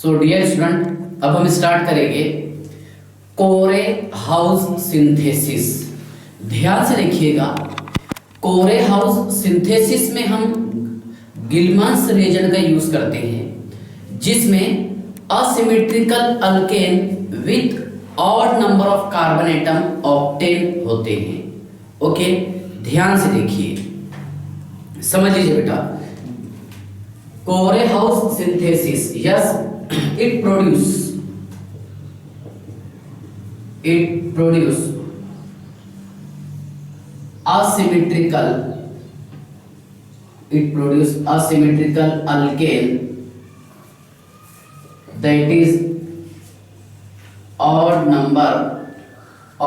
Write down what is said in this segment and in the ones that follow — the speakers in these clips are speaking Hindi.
सो डियर स्टूडेंट, अब हम स्टार्ट करेंगे कोरे हाउस सिंथेसिस। ध्यान से देखिएगा, कोरे हाउस सिंथेसिस में हम गिलमांस रिएजेंट का यूज करते हैं, जिसमें asymmetrical alkane with odd number of carbon atom obtain होते हैं। ओके, ध्यान से देखिए, समझ लीजिए बेटा। कोरे house synthesis, yes, it produce asymmetrical alkane that is odd number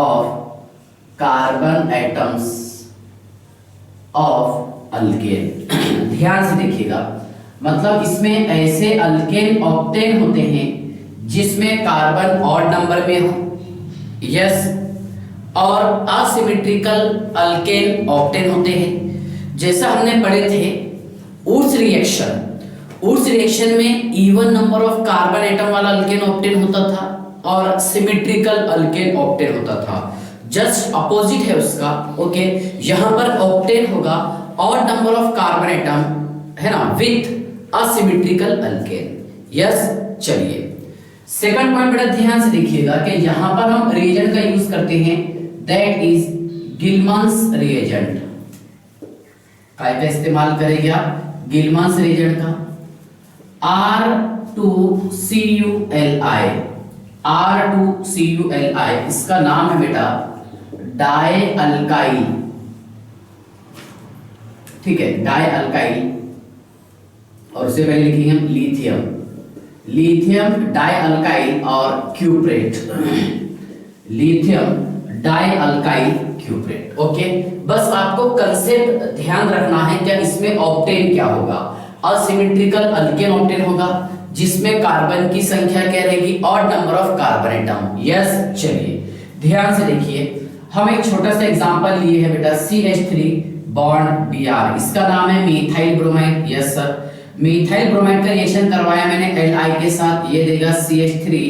of carbon atoms of alkane। ध्यान से देखिएगा, मतलब इसमें ऐसे अल्केन ऑब्टेन होते हैं जिसमें कार्बन ऑड नंबर में हो, यस, और असिमेट्रिकल अल्केन ऑब्टेन होते हैं। जैसा हमने पढ़े थे उर्स रिएक्शन में even number of carbon atom वाला अल्केन ऑब्टेन होता था और सिमेट्रिकल अल्केन ऑब्टेन होता था। जस्ट अपोजिट है उसका। ओके, यहां पर ऑब्टेन होगा odd number of carbon atom, है ना, विथ असिमेट्रिकल अल्केन। यस, चलिए सेकंड पॉइंट बेटा ध्यान से देखिएगा कि यहां पर हम रिएजेंट का यूज करते हैं, दैट इज गिलमांस रिएजेंट। काय का इस्तेमाल करेंगे आप? गिलमांस रिएजेंट का। R2CuLi, इसका नाम है बेटा डाई अल्काइल। ठीक है, डाई अल्काइल, और उससे पहले लिखेंगे हम लिथियम डाई अल्काइल और क्यूप्रेट, लिथियम डाई अल्काइल क्यूप्रेट। ओके, बस आपको कंसेप्ट ध्यान रखना है क्या इसमें ऑब्टेन क्या होगा। असिमेट्रिकल अल्केन ऑब्टेन होगा जिसमें कार्बन की संख्या क्या रहेगी, odd number of carbon atom. Yes, चलिए ध्यान से देखिए, हम एक छोटा सा एग्जांपल लिए हैं बेटा, CH3 बॉन्ड Br, इसका नाम है methyl bromide. Yes sir, methyl bromide का रिएक्शन करवाया मैंने Li के साथ, ये देगा CH3Li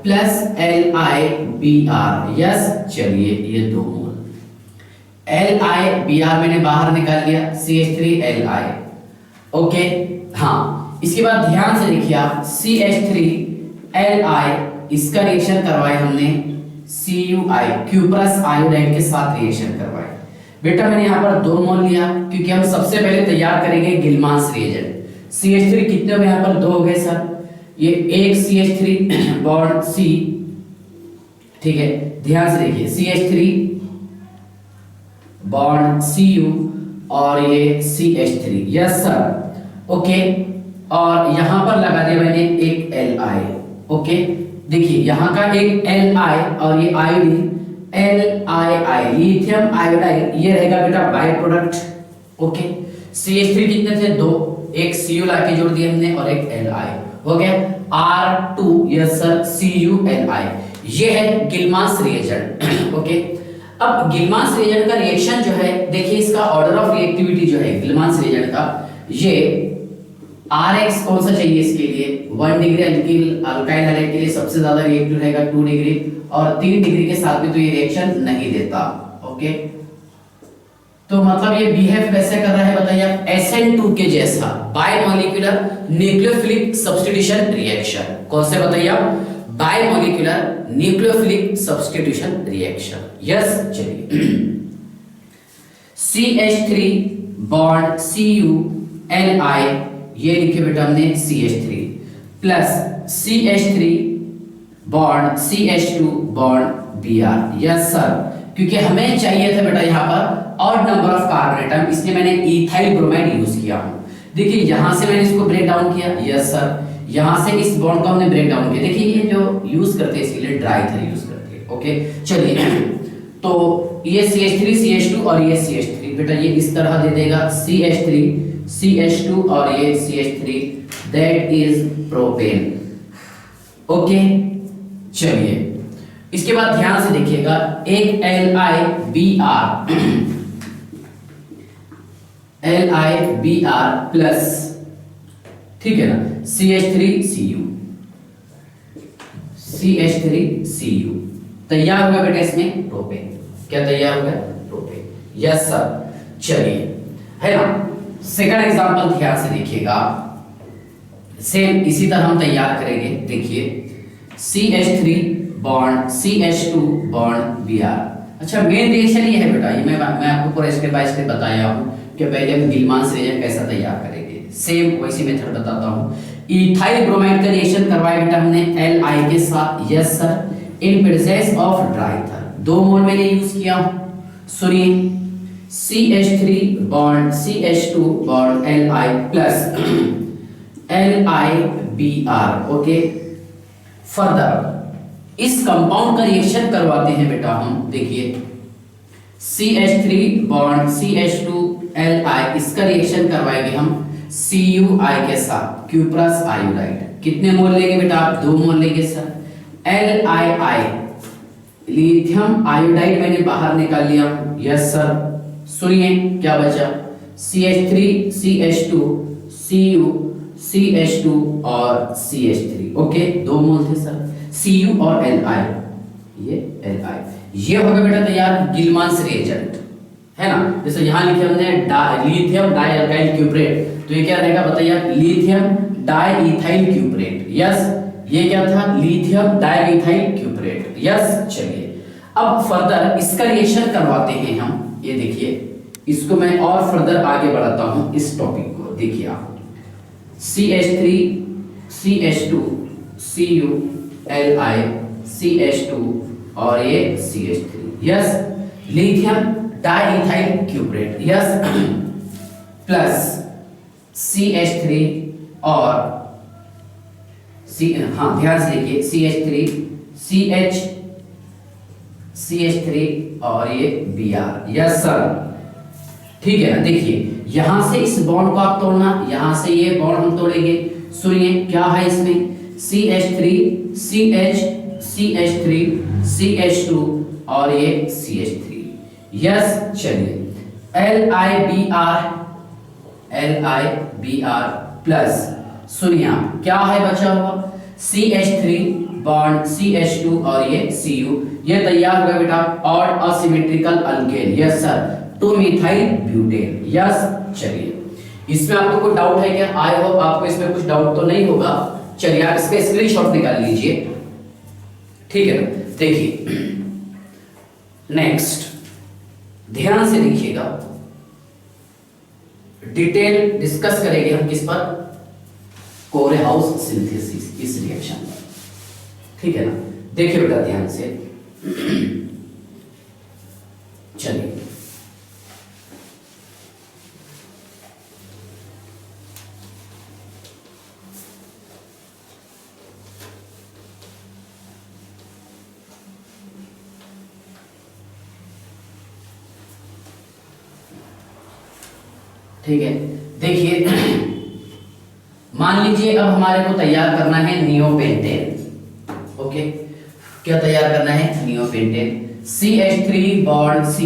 प्लस LiBr। यस, चलिए ये 2 मोल LiBr मैंने बाहर निकाल लिया, CH3Li। ओके, हाँ, इसके बाद ध्यान से देखिए आप, CH3Li, इसका रिएक्शन करवाया हमने CuI, क्यूप्रस आयोडाइड के साथ रिएक्शन करवाया। बेटा मैंने यहाँ पर 2 मोल लिया क्योंकि हम सबसे पहले तैयार करेंगे गिलमांस रिएजेंट। CH3 कितने में यहाँ पर 2 हो गए सर, ये एक CH3 बॉन्ड C, ठीक है, ध्यान से देखिए, CH3 बॉन्ड Cu और ये CH3। यस सर, ओके, और यहाँ पर लगा दिया मैंने एक Li। ओके, देखिए यहाँ का एक Li और ये आयोडीन LiI, लिथियम आयोडाइड, ये रहेगा बेटा बाय प्रोडक्ट। ओके, CH3 कितने थे, 2, एक Cu ला के जोड़ दिया हमने और एक Li, हो गया R2, यस सर, CuLi। ये है गिलमांस रिएजेंट। ओके, अब गिलमांस रिएजेंट का रिएक्शन जो है, देखिए इसका ऑर्डर ऑफ रिएक्टिविटी जो है गिलमांस रिएजेंट का, ये Rx कौन सा चाहिए इसके लिए, 1 डिग्री अल्काइल हैलाइड के लिए सबसे ज्यादा रिएक्टिव रहेगा 2 डिग्री, और 3 डिग्री के साथ में तो ये रिएक्शन नहीं देता। ओके, तो मतलब ये बिहेव कैसे कर रहा है बताइए आप, SN2 के जैसा, बायमॉलिक्यूलर न्यूक्लियोफिलिक सब्स्टिट्यूशन रिएक्शन। कौन से बताइए आप, bimolecular nucleophilic substitution reaction. Yes, चलिए CH3 बॉन्ड CuLi, ये लिखे बेटा हमने CH3 plus CH3 bond CH2 bond Br। Yes sir, क्योंकि हमें चाहिए था बेटा यहाँ पर odd number of carbon atom, इसलिए मैंने इथाइल ब्रोमाइड यूज किया हूँ। देखिए यहाँ से मैंने इसको ब्रेक डाउन किया। यस सर, यहाँ से इस बॉन्ड को हमने ब्रेक डाउन किया। देखिए ये जो यूज करते हैं इसके लिए ड्राई ईथर यूज करते हैं। ओके, चलिए, तो ये CH3 CH2 और ये CH3, बेटा ये इस तरह दे देगा CH3 CH2 और ये CH3, that is propane. Okay, चलिए इसके बाद ध्यान से देखिएगा, एक LiBr प्लस, ठीक है ना, CH3Cu, CH3Cu तैयार हो गया बेटा इसमें प्रोपेन। क्या तैयार हो गया? प्रोपेन। Yes sir. चलिए, है ना, सेकंड एग्जांपल ध्यान से देखिएगा, सेम इसी तरह हम तैयार करेंगे। देखिए CH3 bond CH2 bond Br। अच्छा, मेन रिएक्शन ये है बेटा, ये मैं आपको पूरा स्टेप बाय स्टेप बताया हूं कि पहले हम गिलमांस रिएक्शन कैसा तैयार करेंगे, सेम वैसी मेथड बताता हूं। इथाइल ब्रोमाइड का रिएक्शन करवाया बेटा हमने Li के साथ। Yes sir, in presence of dry ether 2 मोल मैंने यूज किया। सुनिए, CH3 bond CH2 bond Li plus LiBr। Okay, further इस कंपाउंड का रिएक्शन करवाते हैं बेटा हम। देखिए CH3 बॉन्ड CH2 Li, इसका रिएक्शन करवाएंगे हम Cui के साथ, क्यूप्रस आयोडाइड। कितने मोल लेंगे बेटा आप? 2 मोल लेंगे सर। Lii, लिथियम आयोडाइड मैंने बाहर निकाल लिया। Yes sir. सुनिए क्या बचा? CH3 CH2 Cu CH2 और CH3। ओके, 2 मोल थे सर। Cu और Li, ये Li, ये हो गया बेटा तैयार गिलमांस रिएजेंट, है ना। जैसे यहाँ लिखे हमने लिथियम डाइअल्काइल क्यूप्रेट, तो ये क्या रहेगा बताइए? Lithium diethyl cuprate. यस, ये क्या था? Lithium diethyl cuprate. यस। चलिए, अब फर्दर इसका रिएक्शन करवाते हैं हम। ये देखिए, इसको मैं और फर्दर आगे बढ़ाता हूं इस टॉपिक को। देखिए आप CH3 CH2 Cu Li CH2 और ये CH3। Yes, lithium diethyl cuprate. Yes, plus CH3 और हाँ ध्यान से देखिए CH3 और ये Br। यस सर, ठीक है ना। देखिए यहां से इस बॉन्ड को आप तोड़ना, यहां से ये बॉन्ड हम तोड़ेंगे। सुनिए क्या है इसमें? CH3 CH3 CH2 और ये CH3। यस। चलिए, LiBr प्लस, सुनिए आप क्या है बचा हुआ? CH3 बॉन्ड CH2 और ये Cu, ये तैयार हो गया बेटा odd asymmetrical alkane. Yes sir, 2 methyl butane. Yes. चलिए, इसमें आपको कोई डाउट है क्या? आई होप आपको इसमें कुछ डाउट तो नहीं होगा। चलिए आप इसका स्क्रीनशॉट निकाल लीजिए, ठीक है ना। देखिए नेक्स्ट, ध्यान से देखिएगा, डिटेल डिस्कस करेंगे हम किस पर? कोरेहाउस सिंथेसिस, इस रिएक्शन पर, ठीक है ना। देखिए बेटा ध्यान से, चलिए ठीक है। देखिए मान लीजिए अब हमारे को तैयार करना है नियोपेंटेन। ओके, क्या तैयार करना है? Neopentane. CH3 bond C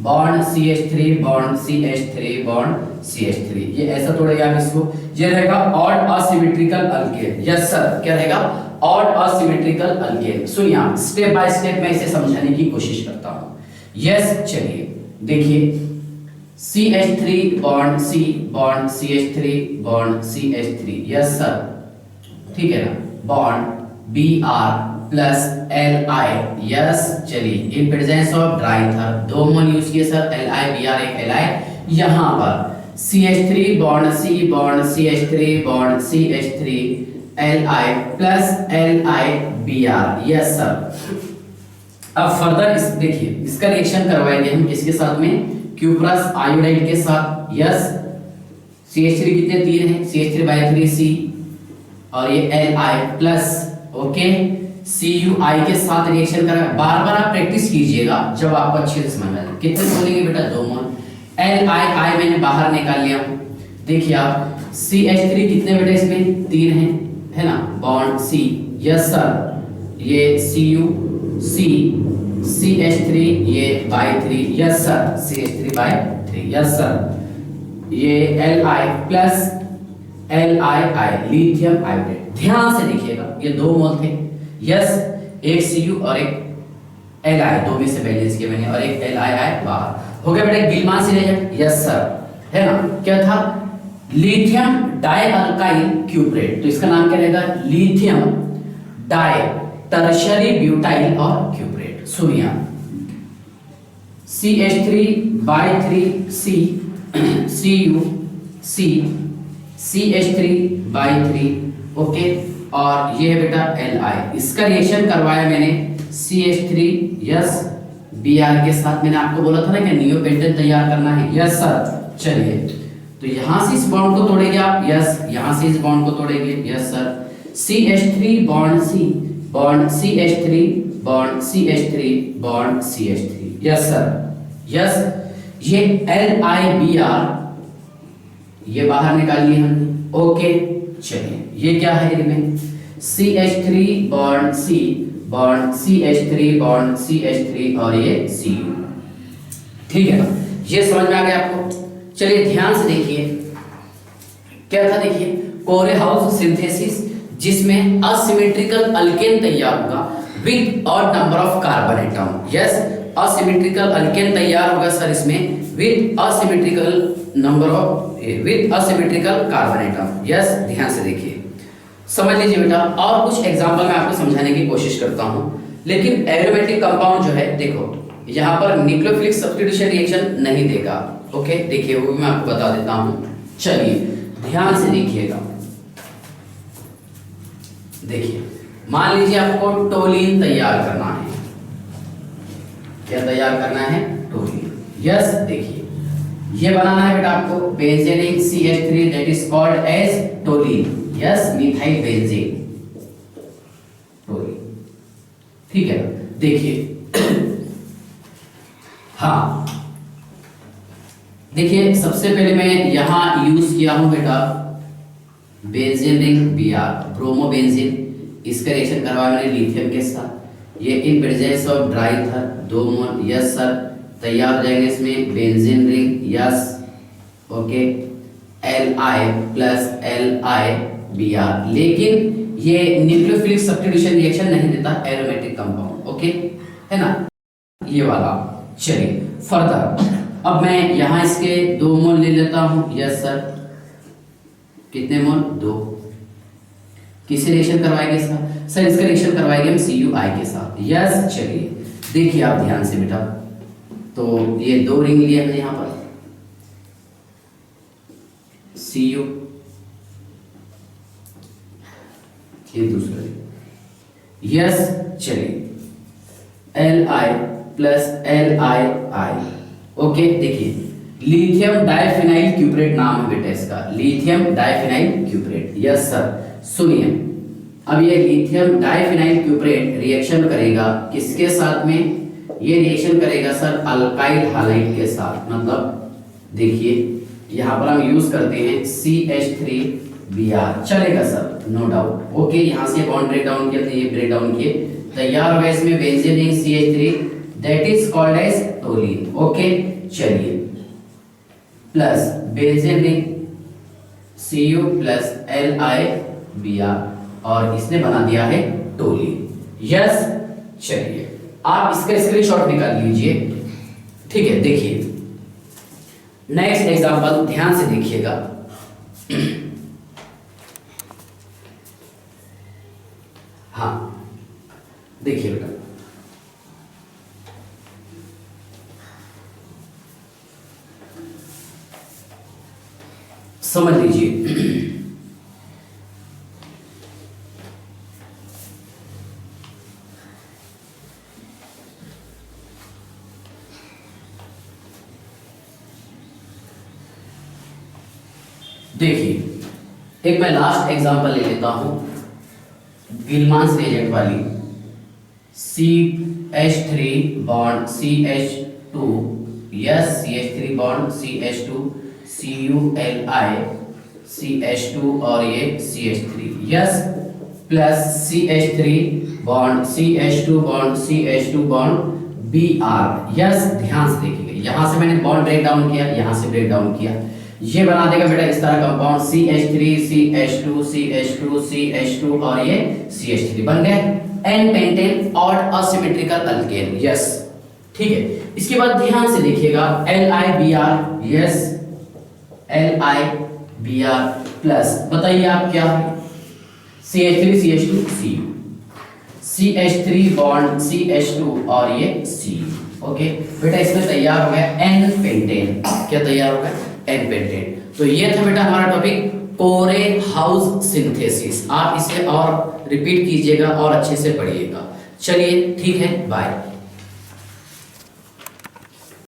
bond CH3 bond CH3 bond CH3, ये ऐसा तोड़ेगा आप इसको, ये रहेगा odd asymmetrical alkane. Yes sir, क्या रहेगा? Odd asymmetrical alkane. सुनिए स्टेप बाय स्टेप मैं इसे समझाने की कोशिश करता हूं। यस। चलिए देखिए, CH3 bond C bond CH3 bond CH3। Yes sir, ठीक है ना। बॉन्ड Br प्लस Li। यस। चलिए, in presence of dry ether 2 mole use किए सर, LiBr एक Li। यहां पर CH3 bond C bond CH3 bond CH3 Li plus LiBr। Yes sir. अब फर्दर इस देखिए, इसका रिएक्शन करवाएंगे हम किसके साथ में? क्यूप्रस आयोडाइड के साथ। यस, CH3 कितने? 3 है, CH3/3C और ये Li प्लस, ओके, Cui के साथ रिएक्शन करेगा। बार बार आप प्रैक्टिस कीजिएगा जब आपको अच्छे से समझ में आए। कितने बोलेंगे बेटा? 2 मोल। Li मैंने बाहर निकाल लिया। देखिए आप CH3 कितने बेटा इसमें? 3 है ना, बॉन्ड C। यस सर, ये Cu C CH3 ये by3। Yes sir, CH3/3। Yes sir, ये Li plus LiI lithium iodate. ध्यान से देखिएगा ये 2 मोल थे, यस, एक Cu और एक Li, 2 में से बैलेंस किया मैंने, और एक LiI बाहर हो गया बेटा गिलमान रिएजेंट, यस सर, है ना। क्या था? लिथियम डाई अल्काइल क्यूप्रेट, तो इसका नाम क्या रहेगा? लिथियम डाई टर्शियरी ब्यूटाइल और क्यूप्रेट। सुनिए CH3/3C Cu C CH3/3, okay, और ये है बेटा Li। इसका रिएक्शन करवाया मैंने CH3 यस Br के साथ। मैंने आपको बोला था ना कि नियोपेंटेन तैयार करना है, यस सर। चलिए तो यहां से इस बॉन्ड को तोड़ेंगे आप, यस, यहां से इस बॉन्ड को तोड़ेंगे, yes sir. CH3 bond C bond CH3 bond CH3 bond CH3, yes sir, yes. ये LiBr ये बाहर निकाल लिए हमने, ओके। चलिए ये क्या है इनमें? CH3 bond C bond CH3 bond CH3 और ये Cu, ठीक है ना? ये समझ में आ गया आपको? चलिए ध्यान से देखिए क्या था, देखिए कोरेहाउस सिंथेसिस, जिसमें असिमेट्रिकल अल्केन तैयार होगा with odd number of carbon atom, yes, asymmetrical alkane तैयार होगा सर इसमें with asymmetrical number of with asymmetrical carbon atom, yes. ध्यान से देखिए, समझ लीजिए बेटा, और कुछ एग्जांपल मैं आपको समझाने की कोशिश करता हूं, लेकिन एरोमेटिक कंपाउंड जो है, देखो यहां पर न्यूक्लियोफिलिक सब्स्टिट्यूशन रिएक्शन नहीं देगा, ओके, देखिए वो भी मैं आपको बता देता हूं। चलिए ध्यान से देखिएगा, देखिए मान लीजिए आपको टोलीन तैयार करना है, क्या तैयार करना है? Toluene, yes. देखिए ये बनाना है बेटा आपको benzene CH3 that is called as toluene, yes, methyl benzene, toluene, ठीक है। देखिए हाँ, देखिए सबसे पहले मैं यहां यूज किया हूं बेटा benzene ring Br, bromo benzene, इसका रिएक्शन करवाया मैंने लिथियम के साथ। ये in presence of dry ether 2 mole, yes sir, तैयार हो जाएंगे इसमें benzene ring, yes, okay, Li plus LiBr, लेकिन ये न्यूक्लियोफिलिक सब्स्टिट्यूशन रिएक्शन नहीं देता, एरोमेटिक कंपाउंड, ओके, है ना, ये वाला। चलिए फर्दर, अब मैं यहां इसके 2 मोल ले लेता हूं, यस सर, कितने मोल? 2। किसे रिएक्शन करवाएंगे इसका? सर इसका रिएक्शन करवाएंगे हम CuI के साथ, यस। चलिए देखिए आप ध्यान से बेटा, तो ये 2 रिंग लिए हमने यहां पर, Cu, ये दूसरा रिंग, यस। चलिए Li प्लस LiI, ओके। देखिए लिथियम डाइफिनाइल क्यूप्रेट नाम है बेटा इसका, लिथियम डाइफिनाइल क्यूप्रेट, यस सर। सुनिए अब ये लिथियम डाइफिनाइल क्यूप्रेट रिएक्शन करेगा किसके साथ में? ये रिएक्शन करेगा सर अल्काइल हालाइड के साथ, मतलब देखिए यहाँ पर हम यूज करते हैं CH3Br, चलेगा सर, नो डाउट, ओके। यहाँ से बॉन्ड ब्रेक डाउन किया, ये ब्रेक डाउन किए, तैयार होगा इसमें benzene ring CH3 that is called as toluene, okay. चलिए plus benzene ring Cu plus LiBr, और इसने बना दिया है टोलीन, यस। चलिए आप इसका स्क्रीनशॉट निकाल लीजिए, ठीक है। देखिए नेक्स्ट एग्जांपल ध्यान से देखिएगा, हाँ देखिए बेटा, समझ लीजिए, देखिए एक मैं लास्ट एग्जांपल ले लेता हूं, गिलमांस रिएजेंट वाली, CH3 bond CH2, yes, CH3 bond CH2 CuLi CH2 और ये CH3, yes, plus CH3 bond CH2 bond CH2 bond Br, yes. ध्यान से देखिए, यहां से मैंने बॉन्ड ब्रेक डाउन किया, यहां से ब्रेक डाउन किया, ये बना देगा बेटा इस तरह compound CH3 CH2 CH2 CH2 और ये CH3 बन गए n pentane odd asymmetrical alkane. Yes ठीक है। इसके बाद ध्यान से देखिएगा LiBr। यस LiBr प्लस बताइए आप क्या है CH3 CH2 Cu CH3 bond CH2 और ये C। ओके बेटा इसमें तैयार हो गया n पेंटेन। क्या तैयार हो गया n पेंटेन। तो ये था बेटा हमारा टॉपिक कोरे हाउस सिंथेसिस। आप इसे और रिपीट कीजिएगा और अच्छे से पढ़िएगा। चलिए ठीक है बाय।